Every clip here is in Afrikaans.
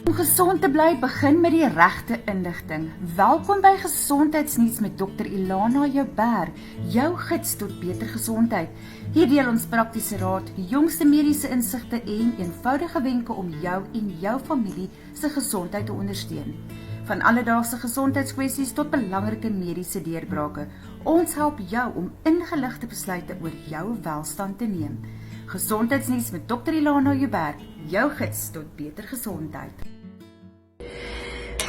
Om gesond te bly, begin met die regte inligting. Welkom by Gesondheidsnuus met Dr. Ilana Joubert, jou gids tot beter gesondheid. Hier deel ons praktiese raad, die jongste mediese insigte en eenvoudige wenke om jou en jou familie se gesondheid te ondersteun. Van alledaagse gesondheidskwessies tot belangrike mediese deurbrake. Ons help jou om ingeligte besluite oor jou welstand te neem. Gesondheidsnuus met Dr. Ilana Joubert, jou gids tot beter gesondheid.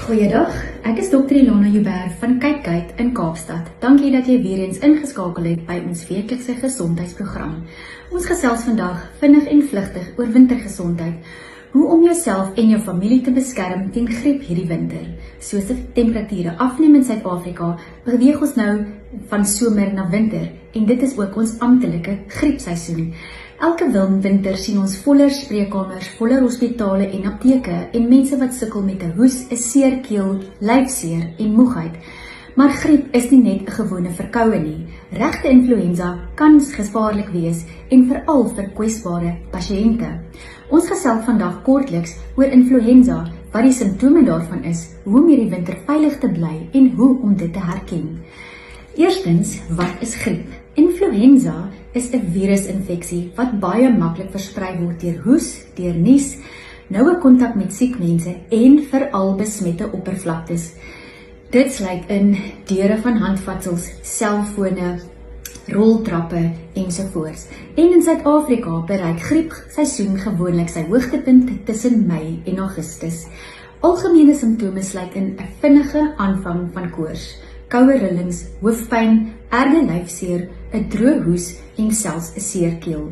Goeiedag, ek is Dr. Ilana Joubert van Kyk in Kaapstad. Dankie dat jy weer eens ingeskakel het by ons weeklikse gesondheidsprogram. Ons gesels vandag vinnig en vlugtig oor wintergesondheid. Hoe om jouself en jou familie te beskerm teen griep hierdie winter. Soos die temperature afneem in Suid-Afrika, beweeg ons nou van somer na winter en dit is ook ons amptelike griepseisoen. Elke winter sien ons voller spreekkamers, voller hospitale en apteke en mense wat sukkel met 'n hoes, 'n seer keel, lyfseer en moegheid. Maar griep is nie net 'n gewone verkoue nie. Regte influenza kan gevaarlik wees en veral vir kwesbare pasiënte. Ons gesels vandag kortliks oor influenza, wat die simptome daarvan is, hoe om hierdie winter veilig te bly en hoe om dit te herken. Eerstens, wat is griep? Influenza is 'n virusinfeksie wat baie maklik versprei word deur hoes, deur nies, noue kontak met siek mense en veral besmette oppervlaktes. Dit sluit in deure van handvatsels, selfone, roltrappe ensovoorts. En in Suid-Afrika bereik griepseisoen gewoonlik sy hoogtepunt tussen Mei en Augustus. Algemene simptome sluit in 'n vinnige aanvang van koors, koue rillings, hoofpyn, erge lyfseer, 'n droë hoes en selfs 'n seer keel.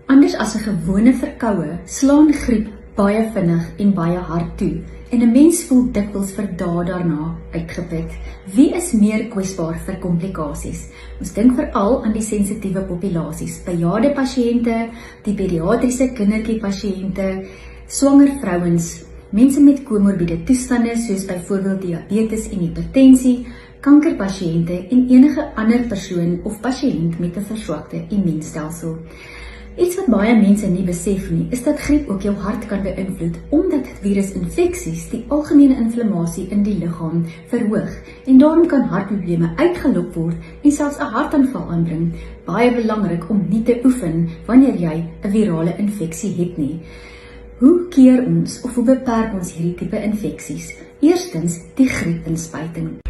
Anders as 'n gewone verkoue, slaan griep baie vinnig en baie hard toe en 'n mens voel dikwels vir dae daarna uitgeput. Wie is meer kwesbaar vir komplikasies? Ons dink veral aan die sensitiewe populasies, bejaarde pasiënte, die pediatriese kindertjie-pasiënte, swanger vrouens, mense met komorbiede toestande soos byvoorbeeld diabetes en hipertensie, kankerpasiënte en enige ander persoon of pasiënt met 'n verswakte immuunstelsel. Iets wat baie mense nie besef nie, is dat griep ook jou hart kan beïnvloed, omdat virusinfeksies die algemene inflammasie in die liggaam verhoog en daarom kan hartprobleme uitgelok word en selfs 'n hartaanval aanbring. Baie belangrik om nie te oefen wanneer jy 'n virale infeksie het nie. Hoe keer ons of hoe beperk ons hierdie tipe infeksies? Eerstens, die griepinspuiting.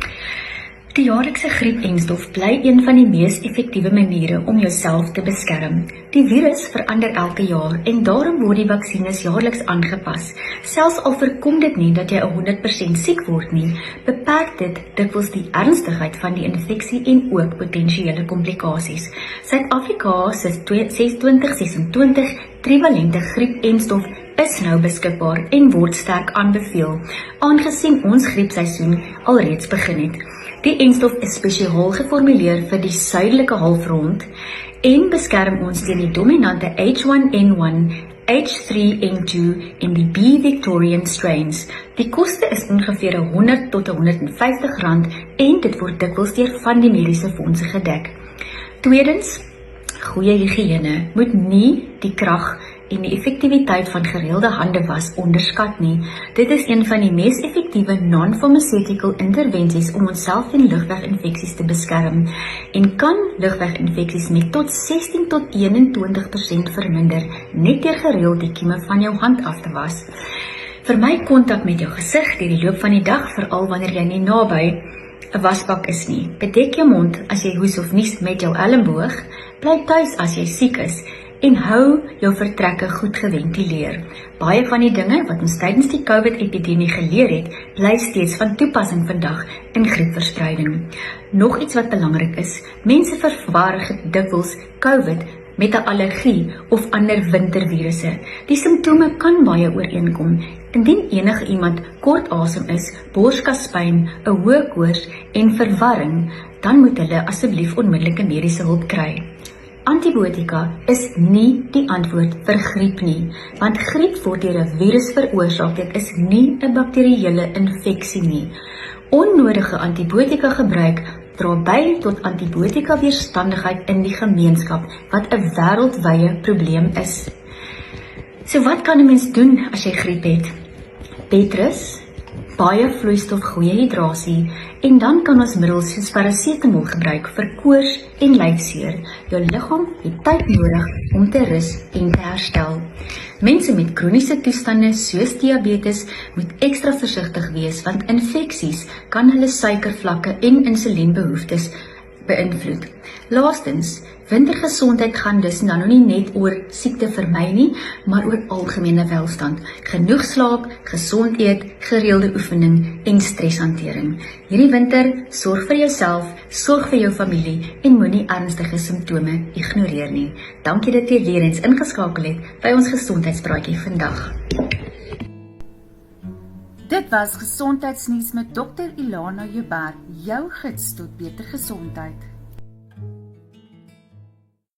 Die jaarlikse griep-enstof bly een van die mees effektiewe maniere om jouself te beskerm. Die virus verander elke jaar en daarom word die vaksines jaarliks aangepas. Selfs al voorkom dit nie dat jy 100% siek word nie, beperk dit dikwels die ernstigheid van die infeksie en ook potensiële komplikasies. Suid-Afrika se 2026 trivalente griep-enstof is nou beskikbaar en word sterk aanbeveel, aangesien ons griepseisoen alreeds begin het. Die enstof is spesiaal geformuleer vir die suidelike halfrond en beskerm ons teen die dominante H1N1, H3N2 en die B Victorian strains. Die koste is ongeveer 100 tot 150 rand en dit word dikwels deur van die mediese fondse gedek. Tweedens, goeie higiëne moet nie die krag en die effektiwiteit van gereelde hande was onderskat nie. Dit is een van die mees effektiewe non-pharmaceutical intervensies om onsself teen lugweginfeksies te beskerm en kan lugweginfeksies met tot 16 tot 21% verminder, net deur gereeld die kieme van jou hand af te was. Vermy kontak met jou gesig deur die loop van die dag, veral wanneer jy nie naby 'n wasbak is nie. Bedek jou mond as jy hoes of nies met jou elmboog, bly tuis as jy siek is en hou jou vertrekke goed geventileer. Baie van die dinge wat ons tydens die COVID-epidemie geleer het, bly steeds van toepassing vandag in griepverspreiding. Nog iets wat belangrik is, mense verwar dikwels COVID met 'n allergie of ander wintervirusse. Die simptome kan baie ooreenkom. Indien enige iemand kort asem is, borskaspyn, 'n hoë koors en verwarring, dan moet hulle asseblief onmiddellike mediese hulp kry. Antibiotika is nie die antwoord vir griep nie, want griep word deur 'n virus veroorsaak. Dit is nie 'n bakterieële infeksie nie. Onnodige antibiotika gebruik dra by tot antibiotika weerstandigheid in die gemeenskap, wat 'n wêreldwye probleem is. So wat kan 'n mens doen as jy griep het? Petrus, baie vloeistof, goeie hidrasie, en dan kan ons middels soos parasetamol gebruik vir koors en lyfseer. Jou liggaam het tyd nodig om te rus en te herstel. Mense met kroniese toestande soos diabetes moet ekstra versigtig wees, want infeksies kan hulle suikervlakke en insulienbehoeftes beïnvloed. Laastens, wintergesondheid gaan dus nou nie net oor siekte vermy nie, maar oor algemene welstand. Genoeg slaap, gesond eet, gereelde oefening en streshantering. Hierdie winter, sorg vir jouself, sorg vir jou familie en moenie ernstige simptome ignoreer nie. Dankie dat jy weer eens ingeskakel het by ons gesondheidspraatjie vandag. Dit was Gesondheidsnuus met Dr. Ilana Joubert, jou gids tot beter gesondheid.